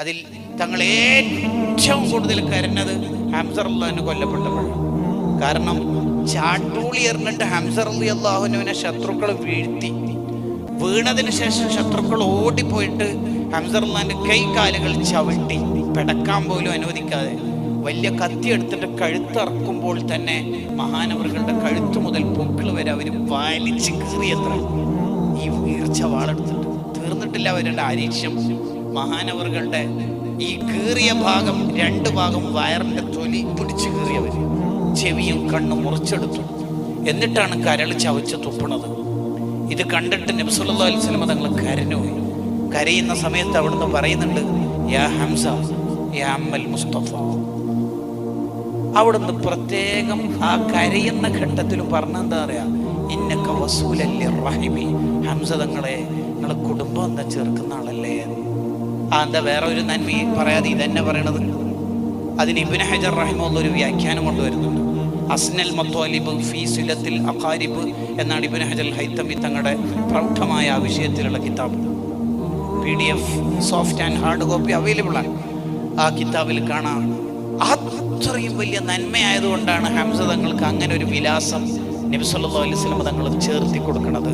അതിൽ തങ്ങൾ ഏറ്റവും കൂടുതൽ കരഞ്ഞത് ഹംസ റളിയല്ലാഹു കൊല്ലപ്പെട്ടപ്പോഴാണ്. കാരണം ചാട്ടൂളി എറിഞ്ഞിട്ട് ഹംസ റളിയല്ലാഹുവിനെ ശത്രുക്കൾ വീണതിന് ശേഷം ശത്രുക്കൾ ഓടിപ്പോയിട്ട് ഹംസ റളിയല്ലാഹുവിന്റെ കൈ കാലുകൾ ചവിട്ടി പിടക്കാൻ പോലും അനുവദിക്കാതെ വലിയ കത്തി എടുത്തിട്ട് കഴുത്തറക്കുമ്പോൾ തന്നെ മഹാനവറുകളുടെ കഴുത്ത് മുതൽ പൊക്കിൾ വരെ അവർ വലിച്ച് കീറിയത്ര ഈ വീർച്ച വാളെടുത്തിട്ട് തീർന്നിട്ടില്ല അവരുടെ ആരീക്ഷ്യം. മഹാനവറുകളുടെ ഈ കീറിയ ഭാഗം 2 ഭാഗം വയറിന്റെ തൊലി പിടിച്ചു കീറിയവർ ചെവിയും കണ്ണും മുറിച്ചെടുത്തു. എന്നിട്ടാണ് കരൾ ചവച്ച് തുപ്പണത്. ഇത് കണ്ടിട്ട് നബി സല്ലല്ലാഹു അലൈഹി വസല്ലം തങ്ങൾ കരഞ്ഞുപോയി. കരയുന്ന സമയത്ത് അവിടുന്ന് പറയുന്നുണ്ട്, യാ ഹംസ യാ അമ്മൽ മുസ്തഫ. അവിടുന്ന് പ്രത്യേകം ആ കരയുന്ന ഘട്ടത്തിലും പറഞ്ഞെന്താ പറയാ, ഇന്നക വസൂലല്ലി റഹിമി. ഹംസ തങ്ങളെ നിങ്ങളെ കുടുംബം എന്താ ചേർക്കുന്ന ആളല്ലേ. എന്താ വേറെ ഒരു നന്മ പറയാതെ ഇതന്നെ പറയണത്. അതിന് ഇബ്നു ഹജർ റഹിമഹുല്ലാഹ് ഒരു വ്യാഖ്യാനം കൊണ്ടുവരുന്നുണ്ട്. അസ്നൽ മത്വാലിബ് ഫീ സിലത്തിൽ അഖാരിബ് എന്നാണ് ഇബ്നു ഹജർ ഹൈതമി തങ്ങളുടെ പ്രൗഢമായ ആ വിഷയത്തിലുള്ള കിതാബ്. PDF soft and hard copy available ആണ്. ആ കിതാബിൽ കാണാം അത്രയും വലിയ നന്മയായതുകൊണ്ടാണ് ഹംസ തങ്ങൾക്ക് അങ്ങനെ ഒരു വിലാസം നബി സല്ലല്ലാഹു അലൈഹി വസല്ലം തങ്ങൾ ചേർത്തി കൊടുക്കുന്നത്.